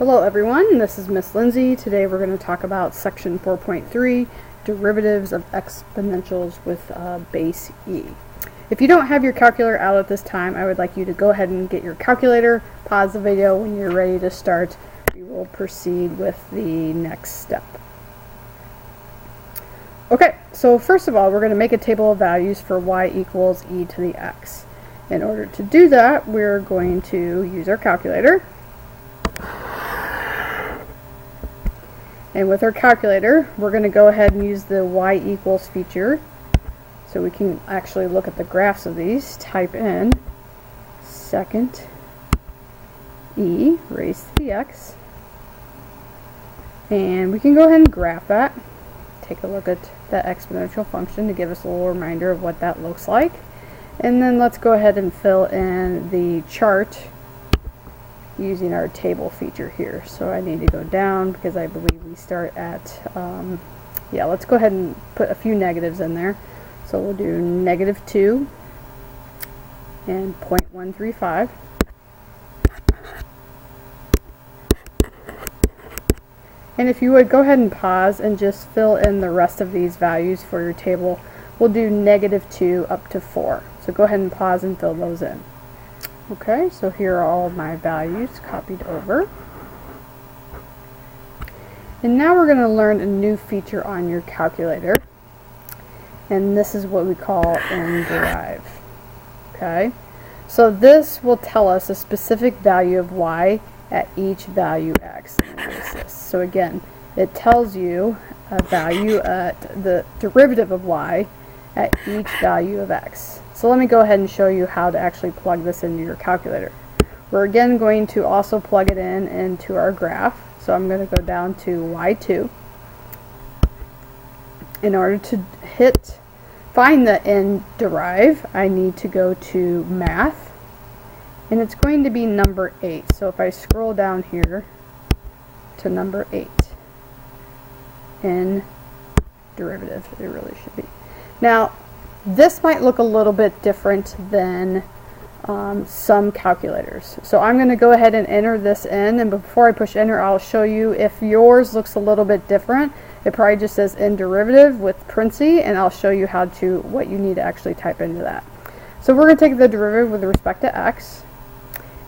Hello everyone, this is Miss Lindsay. Today we're going to talk about section 4.3, derivatives of exponentials with base e. If you don't have your calculator out at this time, I would like you to go ahead and get your calculator, pause the video. When you're ready to start, we will proceed with the next step. Okay, so first of all, we're going to make a table of values for y equals e to the x. In order to do that, we're going to use our calculator. And with our calculator, we're going to go ahead and use the y equals feature so we can actually look at the graphs of these. Type in second e raised to the x, and we can go ahead and graph that. Take a look at that exponential function to give us a little reminder of what that looks like. And then let's go ahead and fill in the chart using our table feature here. So I need to go down because I believe we start at, let's go ahead and put a few negatives in there. So we'll do -2 and 0.135. And if you would go ahead and pause and just fill in the rest of these values for your table. We'll do -2 up to 4. So go ahead and pause and fill those in. Okay, so here are all my values copied over. And now we're going to learn a new feature on your calculator. And this is what we call derive. Okay, so this will tell us a specific value of y at each value x. So again, it tells you a value at the derivative of y at each value of x. So let me go ahead and show you how to actually plug this into your calculator. We're again going to also plug it into our graph. So I'm going to go down to y2. In order to find the derive, I need to go to math, and it's going to be number 8. So if I scroll down here to number 8, in derivative, it really should be. Now, this might look a little bit different than some calculators. So I'm going to go ahead and enter this in, and before I push enter, I'll show you if yours looks a little bit different. It probably just says in derivative with parentheses, and I'll show you what you need to actually type into that. So we're going to take the derivative with respect to x,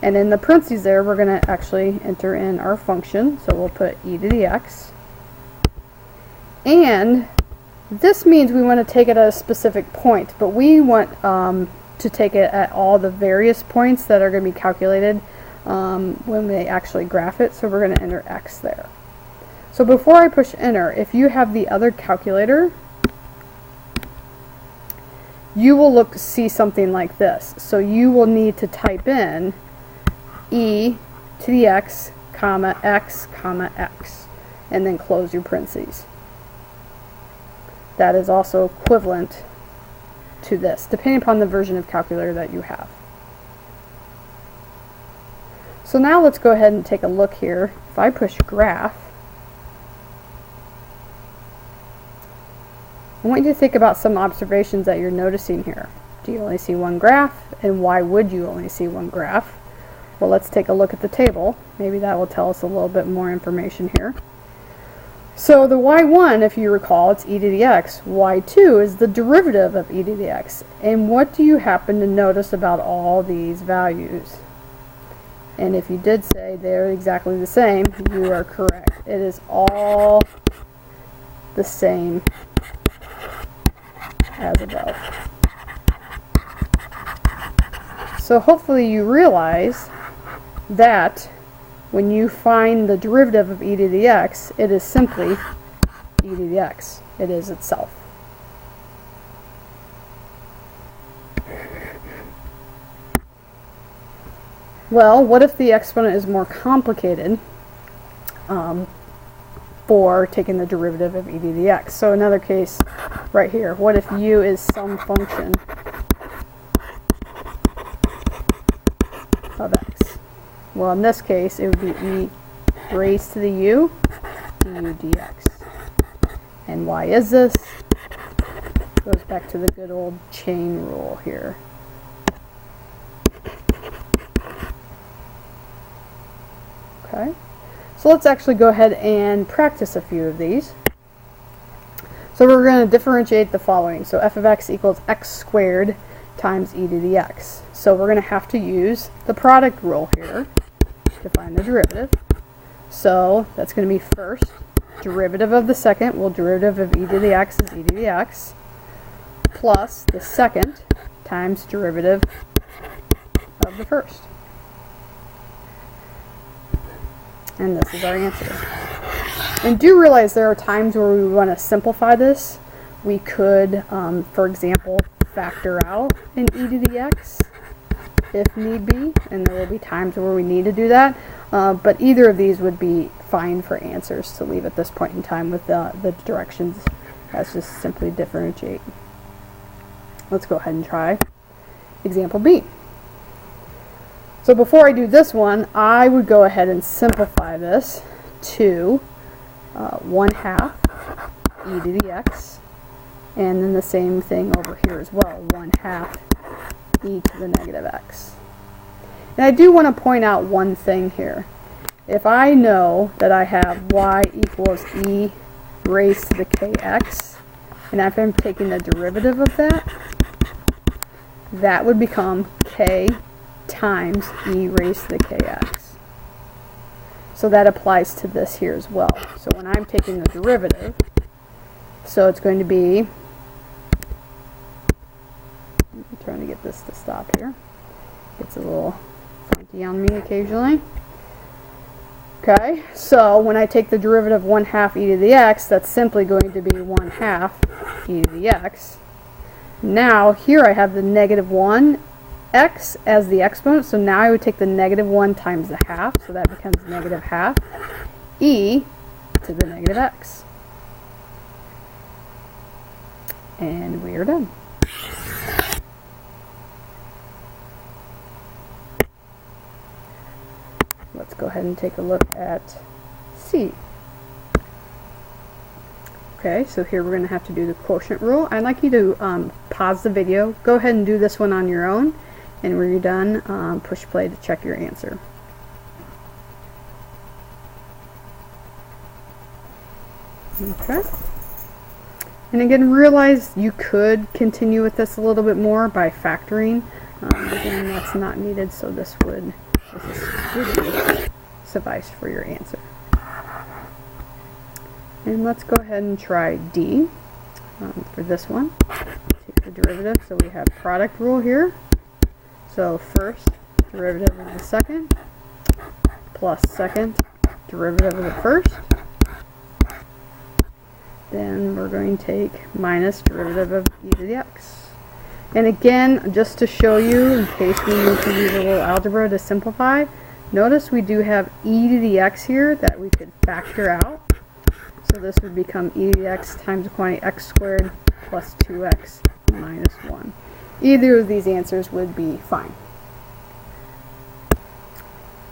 and in the parentheses there, we're going to actually enter in our function. So we'll put e to the x, and this means we want to take it at a specific point, but we want to take it at all the various points that are going to be calculated when they actually graph it. So we're going to enter x there. So before I push enter, if you have the other calculator, you will see something like this. So you will need to type in e to the x, comma, x, comma, x, and then close your parentheses. That is also equivalent to this, depending upon the version of calculator that you have. So now let's go ahead and take a look here. If I push graph, I want you to think about some observations that you're noticing here. Do you only see one graph? And why would you only see one graph? Well, let's take a look at the table. Maybe that will tell us a little bit more information here. So the y1, if you recall, it's e to the x. y2 is the derivative of e to the x. And what do you happen to notice about all these values? And if you did say they're exactly the same, you are correct. It is all the same as above. So hopefully you realize that when you find the derivative of e to the x, it is simply e to the x. It is itself. Well, what if the exponent is more complicated for taking the derivative of e to the x? So another case right here. What if u is some function of x? Well, in this case, it would be e raised to the u du dx. And why is this? Goes back to the good old chain rule here. Okay, So let's actually go ahead and practice a few of these. So we're going to differentiate the following. So f of x equals x squared times e to the x. So we're going to have to use the product rule here to find the derivative. So that's going to be first derivative of the second. Well, derivative of e to the x is e to the x plus the second times derivative of the first. And this is our answer. And do realize there are times where we want to simplify this. We could, for example, factor out an e to the x if need be, and there will be times where we need to do that. But either of these would be fine for answers to leave at this point in time with the directions as just simply differentiate. Let's go ahead and try example B. So before I do this one, I would go ahead and simplify this to 1/2 e to the x, and then the same thing over here as well, 1/2 e to the negative x. And I do want to point out one thing here. If I know that I have y equals e raised to the kx, and if I'm taking the derivative of that, that would become k times e raised to the kx. So that applies to this here as well. So when I'm taking the derivative, so it's going to be, I'm trying to get this to stop here. It's a little funky on me occasionally. Okay, so when I take the derivative 1/2 e to the x, that's simply going to be 1/2 e to the x. Now here I have the negative 1 x as the exponent, so now I would take the negative 1 times the half, so that becomes negative 1/2 e to the negative x. And we are done. Let's go ahead and take a look at C. Okay, so here we're going to have to do the quotient rule. I'd like you to pause the video, go ahead and do this one on your own, and when you're done, push play to check your answer. Okay. And again, realize you could continue with this a little bit more by factoring. Again, that's not needed, so this would suffice for your answer. And let's go ahead and try D for this one. Take the derivative, so we have product rule here. So first derivative of the second plus second derivative of the first. Then we're going to take minus derivative of e to the x. And again, just to show you, in case we need to use a little algebra to simplify, notice we do have e to the x here that we could factor out. So this would become e to the x times the quantity x squared plus 2x minus 1. Either of these answers would be fine.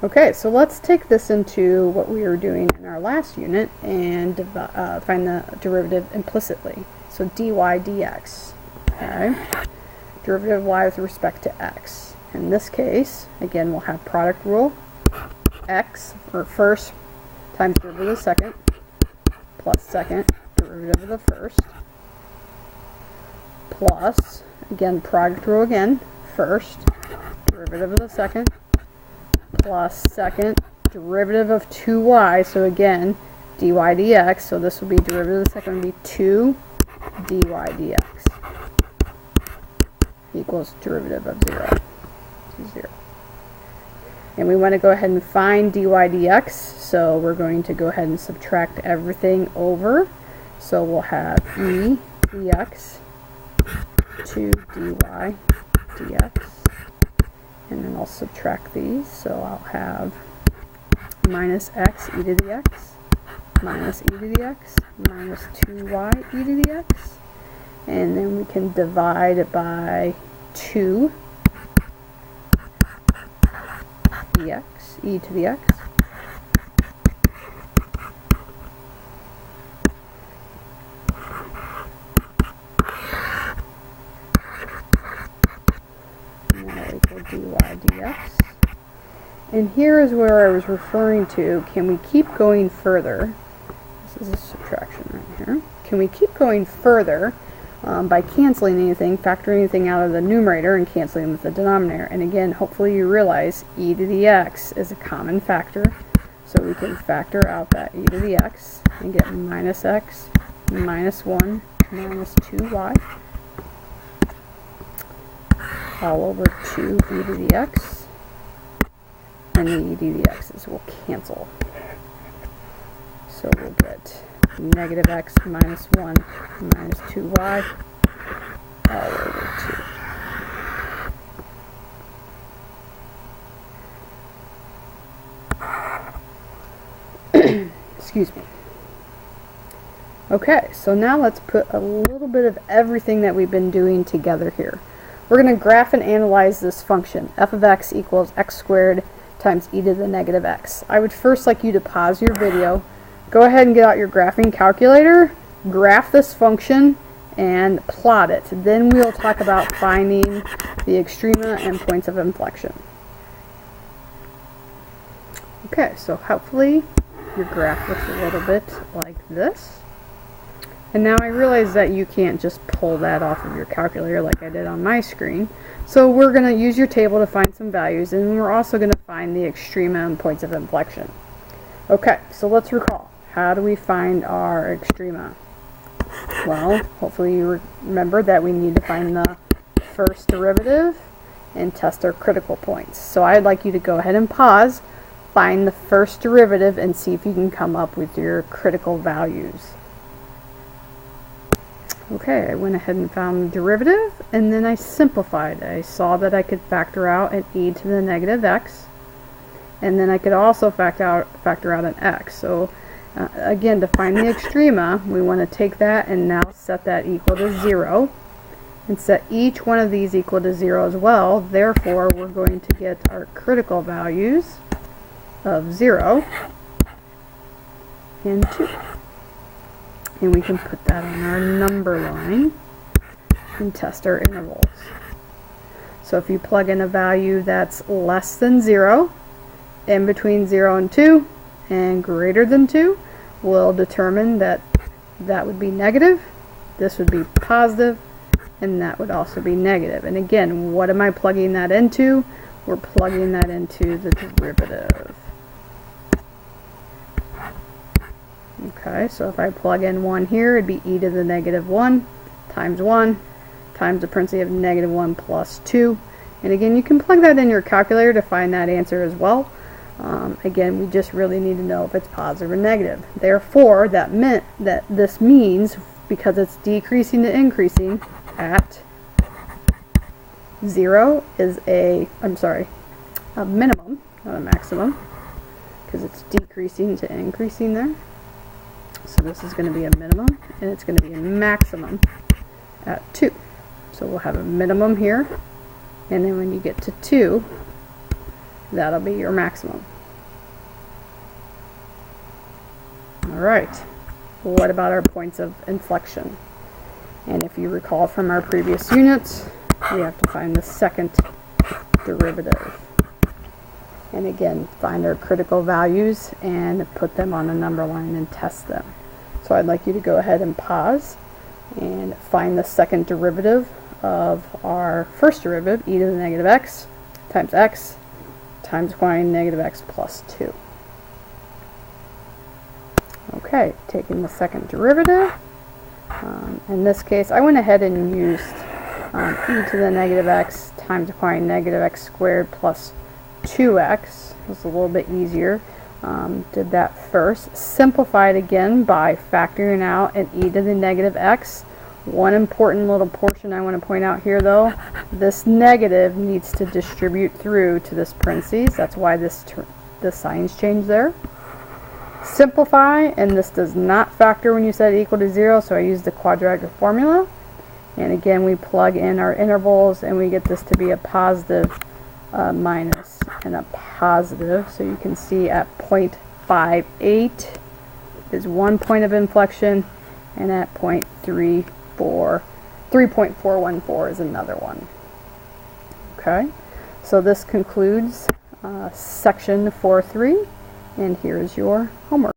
Okay, so let's take this into what we were doing in our last unit and find the derivative implicitly. So dy dx. Okay. Derivative of y with respect to x. In this case, again, we'll have product rule. X, or first, times derivative of the second, plus second derivative of the first, plus, again, product rule again, first derivative of the second, plus second derivative of 2y, so again, dy dx, so this will be derivative of the second would be 2 dy dx equals derivative of 0 to 0. And we want to go ahead and find dy dx, so we're going to go ahead and subtract everything over. So we'll have e dx, 2 dy dx, and then I'll subtract these, so I'll have minus x e to the x, minus e to the x, minus 2y e to the x, and then we can divide it by 2 dx, e to the x. And that will equal dy dx. And here is where I was referring to, can we keep going further? This is a subtraction right here. Can we keep going further by canceling anything, factoring anything out of the numerator and canceling with the denominator? And again, hopefully you realize e to the x is a common factor. So we can factor out that e to the x and get minus x minus 1 minus 2y all over 2 e to the x. And the e to the x's will cancel. So we'll get negative x minus 1 minus 2y all over 2. Excuse me. Okay, so now let's put a little bit of everything that we've been doing together here. We're going to graph and analyze this function, f of x equals x squared times e to the negative x. I would first like you to pause your video, go ahead and get out your graphing calculator, graph this function, and plot it. Then we'll talk about finding the extrema and points of inflection. Okay, so hopefully your graph looks a little bit like this. And now I realize that you can't just pull that off of your calculator like I did on my screen. So we're going to use your table to find some values, and we're also going to find the extrema and points of inflection. Okay, so let's recall. How do we find our extrema? Well, hopefully you remember that we need to find the first derivative and test our critical points. So I'd like you to go ahead and pause, find the first derivative, and see if you can come up with your critical values. Okay, I went ahead and found the derivative, and then I simplified. I saw that I could factor out an e to the negative x, and then I could also factor out an x. So again, to find the extrema, we want to take that and now set that equal to 0, and set each one of these equal to 0 as well. Therefore, we're going to get our critical values of 0 and 2. And we can put that on our number line and test our intervals. So if you plug in a value that's less than 0, in between 0 and 2, and greater than 2, we'll determine that that would be negative, this would be positive, and that would also be negative. And again, what am I plugging that into? We're plugging that into the derivative. Okay, so if I plug in 1 here, it'd be e to the negative 1 times the parentheses of negative 1 plus 2. And again, you can plug that in your calculator to find that answer as well. Again, we just really need to know if it's positive or negative. Therefore, this means, because it's decreasing to increasing, at 0 is a minimum, not a maximum, because it's decreasing to increasing there. So this is going to be a minimum, and it's going to be a maximum at 2. So we'll have a minimum here, and then when you get to 2, that'll be your maximum. Alright, what about our points of inflection? And if you recall from our previous units, we have to find the second derivative. And again, find our critical values and put them on a number line and test them. So I'd like you to go ahead and pause and find the second derivative of our first derivative, e to the negative x times y negative x plus 2. Okay, taking the second derivative. In this case, I went ahead and used e to the negative x times y negative x squared plus 2x. It was a little bit easier. Did that first. Simplified again by factoring out an e to the negative x. One important little portion I want to point out here, though, this negative needs to distribute through to this parentheses. That's why the signs change there. Simplify, and this does not factor when you set it equal to 0, so I use the quadratic formula. And again, we plug in our intervals, and we get this to be a positive minus and a positive. So you can see at 0.58 is one point of inflection, and at 3.414 is another one. Okay, so this concludes section 4.3, and here is your homework.